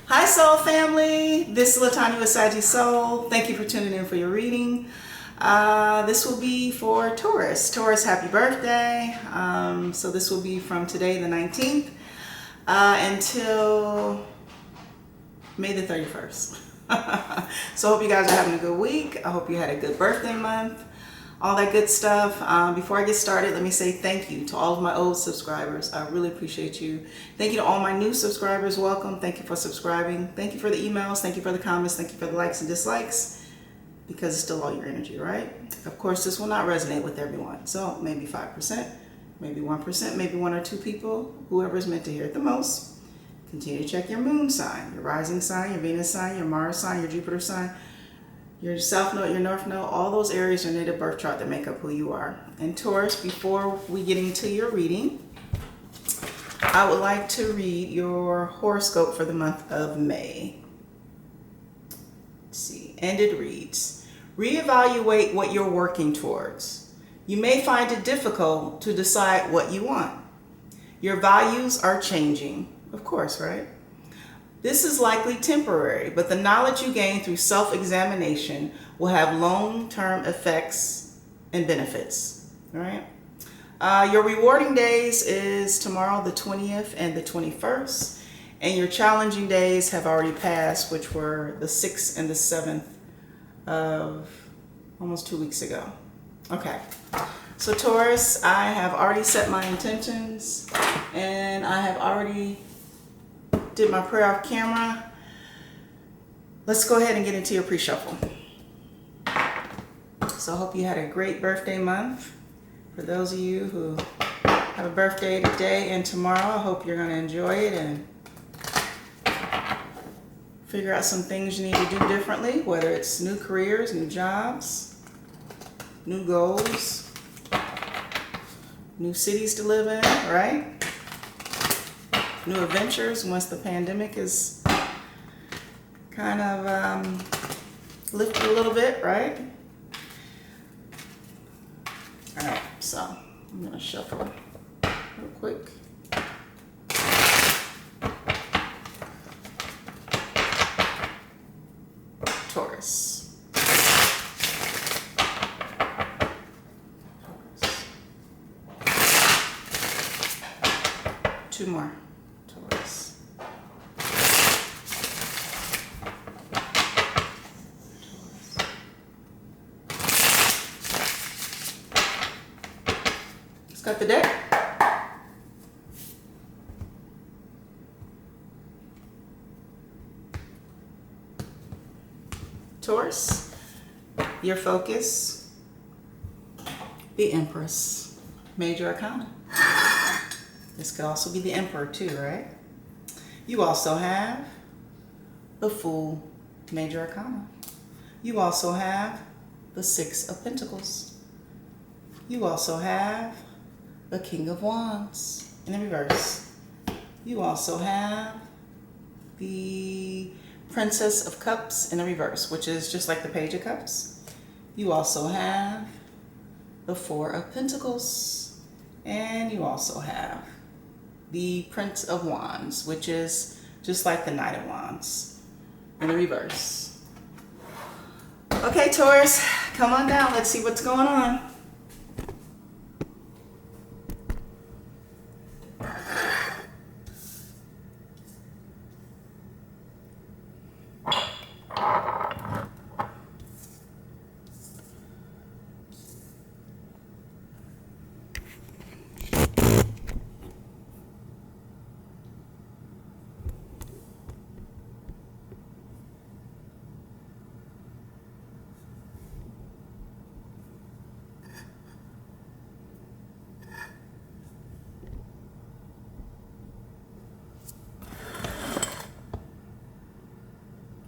Hi Soul Family, this is LaTonya with Saggy Soul. Thank you for tuning in for your reading. This will be for Taurus. Taurus, happy birthday. So this will be from today the 19th until May the 31st. So I hope you guys are having a good week. I hope you had a good birthday month, all that good stuff. Before I get started, let me say thank you to all of my old subscribers. I really appreciate you. Thank you to all my new subscribers. Welcome. Thank you for subscribing. Thank you for the emails. Thank you for the comments. Thank you for the likes and dislikes, because it's still all your energy, right? Of course, this will not resonate with everyone. So maybe 5%, maybe 1%, maybe 1 or 2 people, whoever is meant to hear it the most. Continue to check your moon sign, your rising sign, your Venus sign, your Mars sign, your Jupiter sign, your South Node, your North Node. All those areas are native birth chart that make up who you are. And Taurus, before we get into your reading, I would like to read your horoscope for the month of May. Let's see, and it reads, reevaluate what you're working towards. You may find it difficult to decide what you want. Your values are changing. Of course, right? This is likely temporary, but the knowledge you gain through self-examination will have long-term effects and benefits, all right? Your rewarding days is tomorrow, the 20th and the 21st, and your challenging days have already passed, which were the 6th and the 7th of almost 2 weeks ago. Okay, so Taurus, I have already set my intentions, and I have already did my prayer off camera. Let's go ahead and get into your pre-shuffle. So I hope you had a great birthday month. For those of you who have a birthday today and tomorrow, I hope you're going to enjoy it and figure out some things you need to do differently, whether it's new careers, new jobs, new goals, new cities to live in, right? New adventures once the pandemic is kind of lifted a little bit, right? All right, so I'm going to shuffle real quick. Taurus. 2 more. Taurus. Let's cut the deck. Taurus, your focus, the Empress, Major Arcana. This could also be the Emperor too, right? You also have the Fool, Major Arcana. You also have the 6 of Pentacles. You also have the King of Wands in the reverse. You also have the Princess of Cups in the reverse, which is just like the Page of Cups. You also have the 4 of Pentacles. And you also have the Prince of Wands, which is just like the Knight of Wands in the reverse. Okay, Taurus, come on down. Let's see what's going on.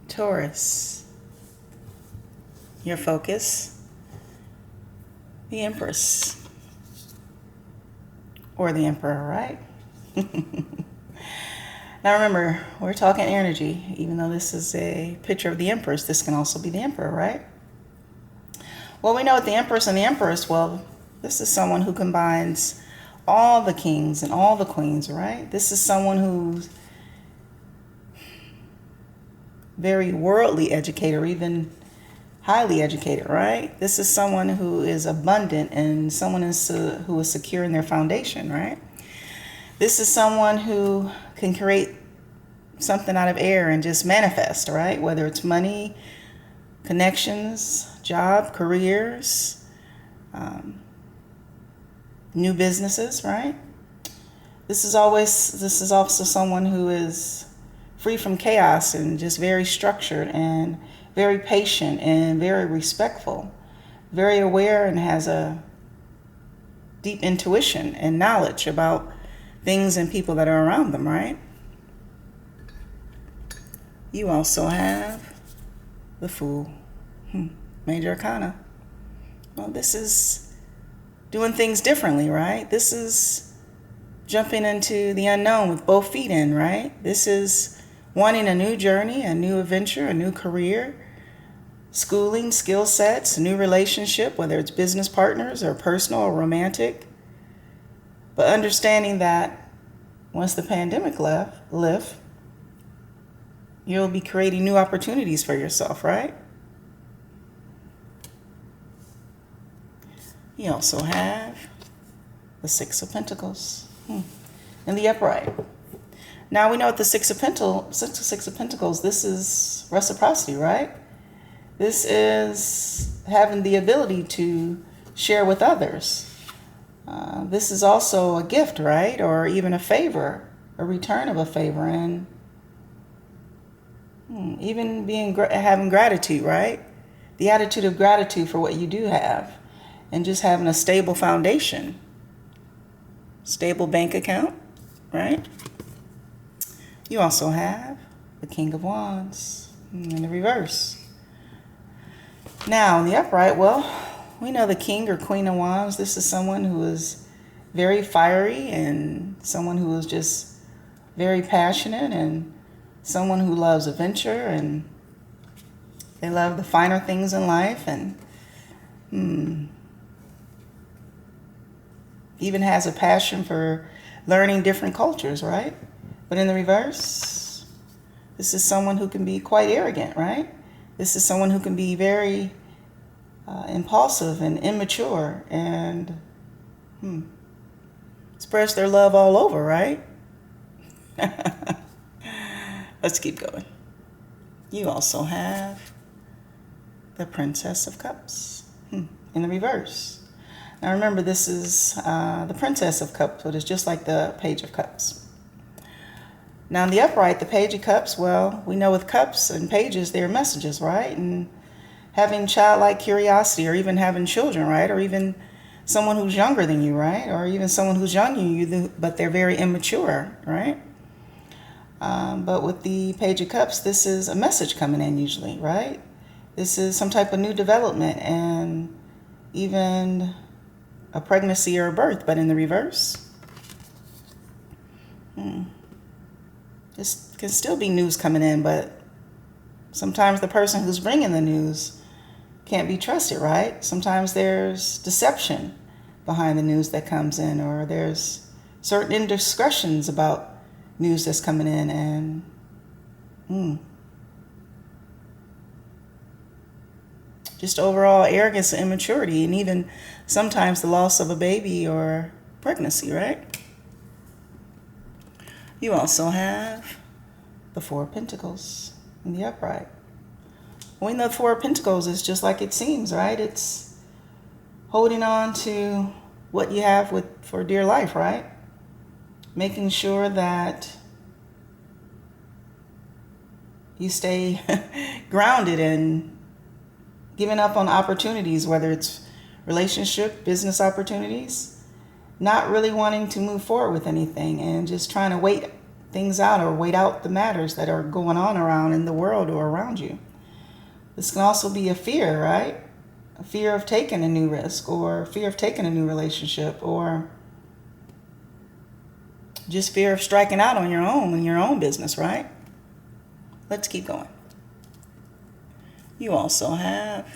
Taurus, your focus, the Empress, or the Emperor, right? Now remember, we're talking energy. Even though this is a picture of the Empress, this can also be the Emperor, right? Well, we know with the Empress and the Empress, well, this is someone who combines all the kings and all the queens, right? This is someone who's very worldly educated, or even highly educated, right? This is someone who is abundant and someone who is secure in their foundation, right? This is someone who can create something out of air and just manifest, right? Whether it's money, connections, job, careers, new businesses, right? This is also someone who is free from chaos and just very structured and very patient and very respectful, very aware, and has a deep intuition and knowledge about things and people that are around them, right? You also have the Fool, Major Arcana. Well, this is doing things differently, right? This is jumping into the unknown with both feet in, right? This is wanting a new journey, a new adventure, a new career, schooling, skill sets, a new relationship, whether it's business partners or personal or romantic. But understanding that once the pandemic lifts, you'll be creating new opportunities for yourself, right? You also have the Six of Pentacles in the upright. Now we know with the Six of Pentacles, this is reciprocity, right? This is having the ability to share with others. This is also a gift, right? Or even a favor, a return of a favor, and even having gratitude, right? The attitude of gratitude for what you do have, and just having a stable foundation, stable bank account, right? You also have the King of Wands in the reverse. Now, in the upright, well, we know the King or Queen of Wands. This is someone who is very fiery and someone who is just very passionate and someone who loves adventure, and they love the finer things in life, and even has a passion for learning different cultures, right? But in the reverse, this is someone who can be quite arrogant, right? This is someone who can be very impulsive and immature and express their love all over, right? Let's keep going. You also have the Princess of Cups in the reverse. Now remember, this is the Princess of Cups, but it's just like the Page of Cups. Now in the upright, the Page of Cups, well, we know with cups and pages, they're messages, right? And having childlike curiosity, or even having children, right? Or even someone who's younger than you, right? Or even someone who's younger than you, but they're very immature, right? But with the Page of Cups, this is a message coming in usually, right? This is some type of new development and even a pregnancy or a birth, but in the reverse. This can still be news coming in, but sometimes the person who's bringing the news can't be trusted, right? Sometimes there's deception behind the news that comes in, or there's certain indiscretions about news that's coming in, and just overall arrogance and immaturity, and even sometimes the loss of a baby or pregnancy, right? You also have the Four of Pentacles in the upright. We know the Four of Pentacles is just like it seems, right? It's holding on to what you have for dear life, right? Making sure that you stay grounded and giving up on opportunities, whether it's relationship, business opportunities, not really wanting to move forward with anything and just trying to wait things out or wait out the matters that are going on around in the world or around you. This can also be a fear, right? A fear of taking a new risk, or fear of taking a new relationship, or just fear of striking out on your own in your own business, right? Let's keep going. You also have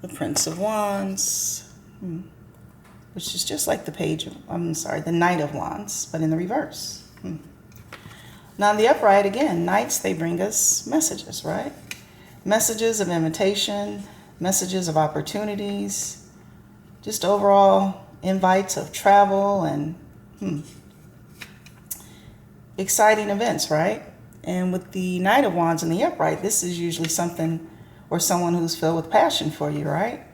the Prince of Wands which is just like the the Knight of Wands, but in the reverse. Now in the upright, again, Knights, they bring us messages, right? Messages of invitation, messages of opportunities, just overall invites of travel and exciting events, right? And with the Knight of Wands in the upright, this is usually something or someone who's filled with passion for you, right?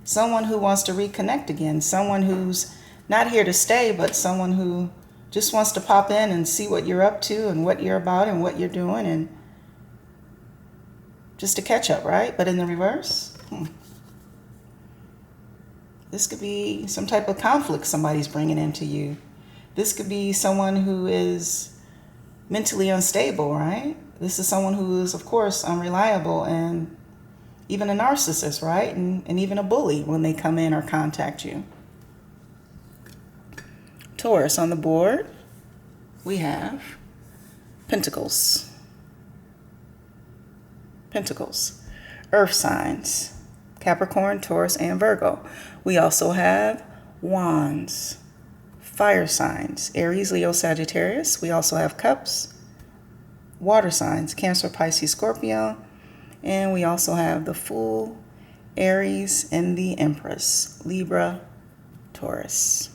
Someone who wants to reconnect again, someone who's not here to stay, but someone who just wants to pop in and see what you're up to and what you're about and what you're doing, and just to catch up, right? But in the reverse, this could be some type of conflict somebody's bringing into you. This could be someone who is mentally unstable, right? This is someone who is, of course, unreliable and even a narcissist, right? And even a bully when they come in or contact you. Taurus, on the board, we have Pentacles. Pentacles. Earth signs. Capricorn, Taurus, and Virgo. We also have Wands. Fire signs. Aries, Leo, Sagittarius. We also have Cups. Water signs. Cancer, Pisces, Scorpio. And we also have the Fool, Aries, and the Empress, Libra, Taurus.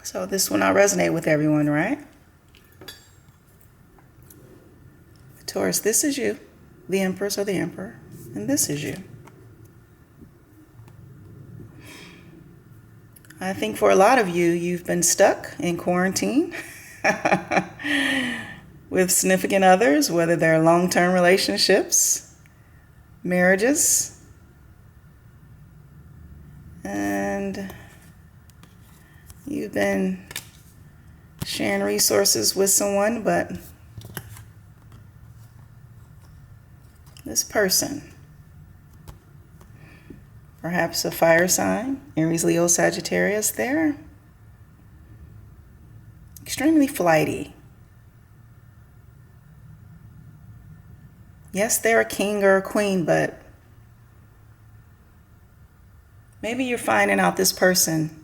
So this will not resonate with everyone, right? Taurus, this is you, the Empress or the Emperor, and this is you. I think for a lot of you, you've been stuck in quarantine with significant others, whether they're long-term relationships, marriages, and you've been sharing resources with someone, but this person, perhaps a fire sign, Aries, Leo, Sagittarius, they're extremely flighty. Yes, they're a king or a queen, but maybe you're finding out this person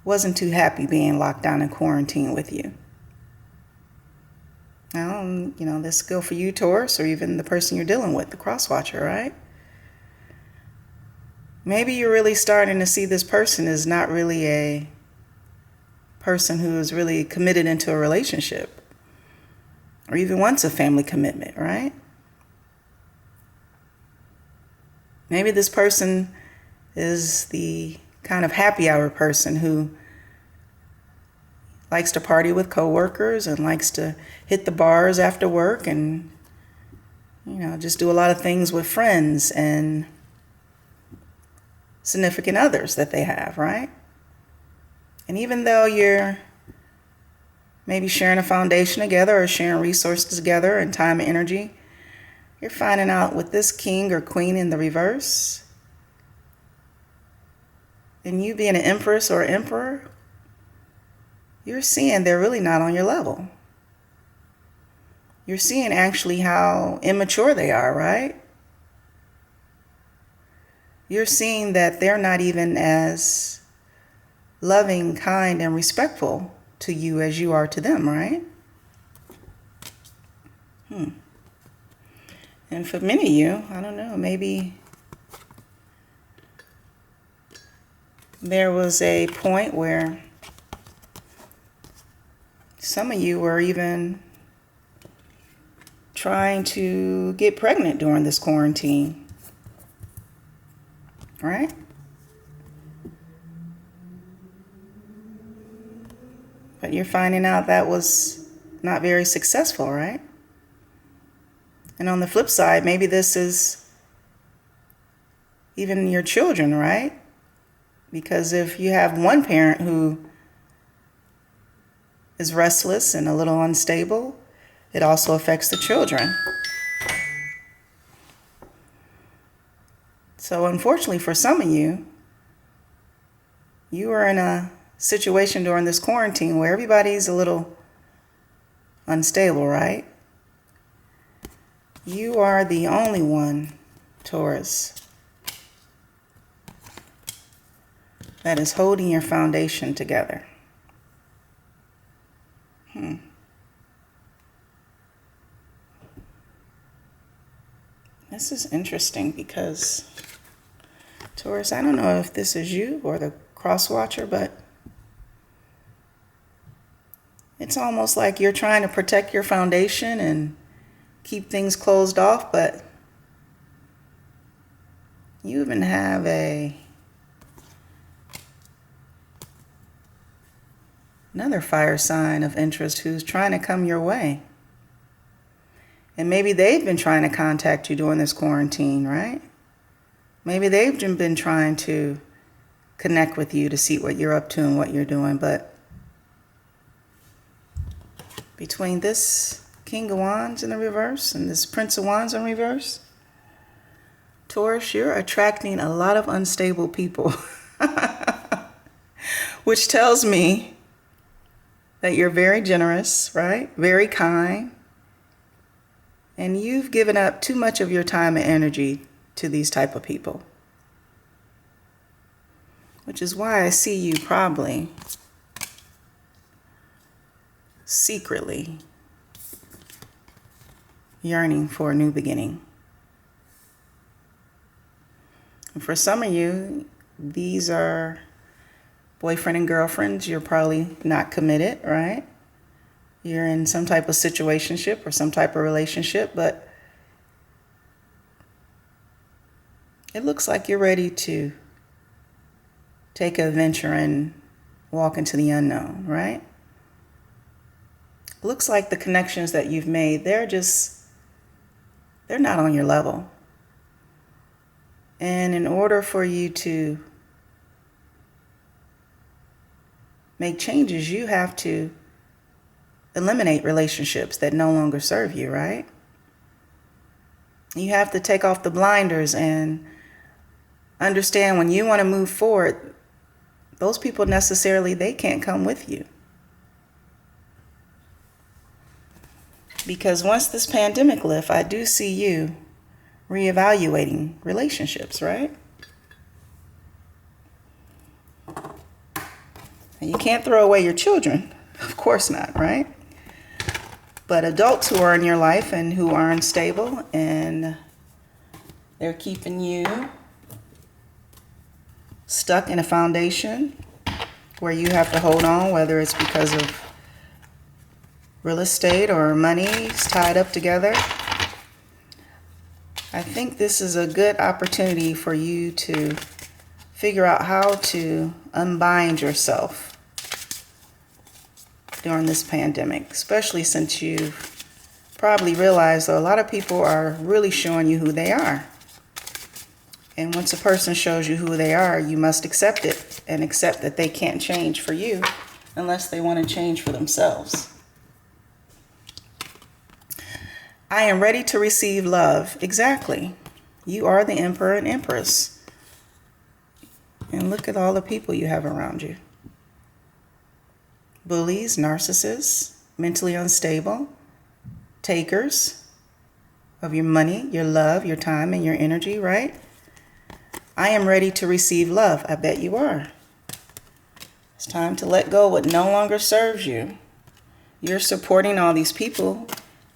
wasn't too happy being locked down in quarantine with you. Now, this could go for you, Taurus, or even the person you're dealing with, the cross-watcher, right? Maybe you're really starting to see this person is not really a person who is really committed into a relationship or even wants a family commitment, right? Maybe this person is the kind of happy hour person who likes to party with coworkers and likes to hit the bars after work and, just do a lot of things with friends and significant others that they have, right? And even though you're maybe sharing a foundation together or sharing resources together and time and energy, you're finding out with this king or queen in the reverse, and you being an empress or emperor, you're seeing they're really not on your level. You're seeing actually how immature they are, right? You're seeing that they're not even as loving, kind, and respectful to you as you are to them, right? And for many of you, I don't know, maybe there was a point where some of you were even trying to get pregnant during this quarantine, right? But you're finding out that was not very successful, right? And on the flip side, maybe this is even your children, right? Because if you have one parent who is restless and a little unstable, It also affects the children. So unfortunately for some of you, you are in a situation during this quarantine where everybody's a little unstable, right? You are the only one, Taurus, that is holding your foundation together. This is interesting because, Taurus, I don't know if this is you or the cross watcher, but it's almost like you're trying to protect your foundation and keep things closed off, but you even have another fire sign of interest who's trying to come your way. And maybe they've been trying to contact you during this quarantine, right? Maybe they've been trying to connect with you to see what you're up to and what you're doing. But between this King of Wands in the reverse and this Prince of Wands in reverse, Taurus, you're attracting a lot of unstable people. Which tells me that you're very generous, right? Very kind. And you've given up too much of your time and energy to these type of people. Which is why I see you probably secretly yearning for a new beginning. And for some of you, these are boyfriend and girlfriends. You're probably not committed, right? You're in some type of situationship or some type of relationship, but it looks like you're ready to take an adventure and walk into the unknown, right? It looks like the connections that you've made, they're not on your level. And in order for you to make changes, you have to eliminate relationships that no longer serve you, right? You have to take off the blinders and understand when you want to move forward, those people necessarily, they can't come with you. Because once this pandemic lifts, I do see you reevaluating relationships, right? And you can't throw away your children. Of course not, right? But adults who are in your life and who are unstable and they're keeping you stuck in a foundation where you have to hold on, whether it's because of real estate or money is tied up together. I think this is a good opportunity for you to figure out how to unbind yourself during this pandemic, especially since you've probably realized that a lot of people are really showing you who they are. And once a person shows you who they are, you must accept it and accept that they can't change for you unless they want to change for themselves. I am ready to receive love. Exactly. You are the Emperor and Empress. And look at all the people you have around you. Bullies, narcissists, mentally unstable, takers of your money, your love, your time, and your energy, right? I am ready to receive love. I bet you are. It's time to let go what no longer serves you. You're supporting all these people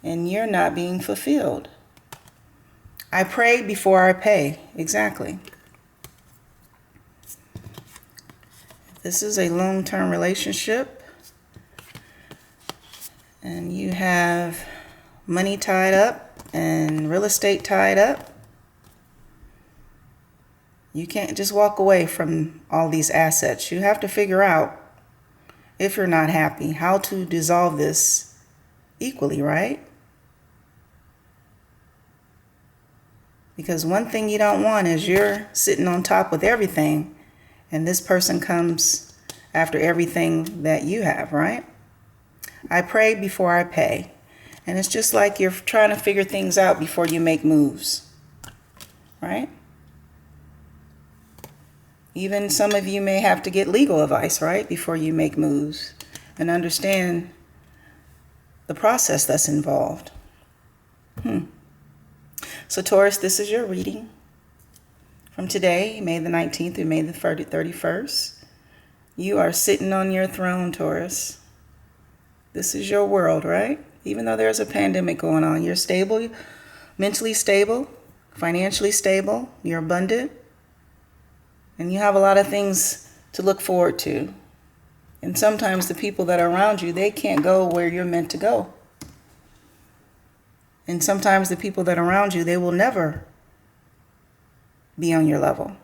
and you're not being fulfilled. I pray before I pay. Exactly. This is a long-term relationship and you have money tied up and real estate tied up. You can't just walk away from all these assets. You have to figure out, if you're not happy, how to dissolve this equally, right? Because one thing you don't want is you're sitting on top with everything and this person comes after everything that you have, right? I pray before I pay. And it's just like you're trying to figure things out before you make moves, right? Even some of you may have to get legal advice, right, before you make moves and understand the process that's involved. So Taurus, this is your reading from today, May the 19th through May the 31st. You are sitting on your throne, Taurus. This is your world, right? Even though there's a pandemic going on, you're stable, mentally stable, financially stable, you're abundant, and you have a lot of things to look forward to. And sometimes the people that are around you, they can't go where you're meant to go. And sometimes the people that are around you, they will never be on your level,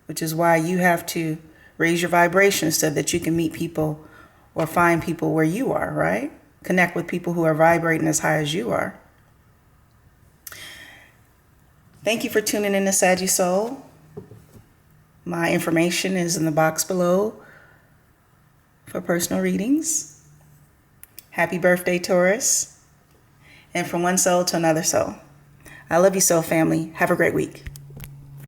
which is why you have to raise your vibration so that you can meet people or find people where you are, right? Connect with people who are vibrating as high as you are. Thank you for tuning in to Saggy Soul. My information is in the box below for personal readings. Happy birthday, Taurus. And from one soul to another soul. I love you, soul family. Have a great week.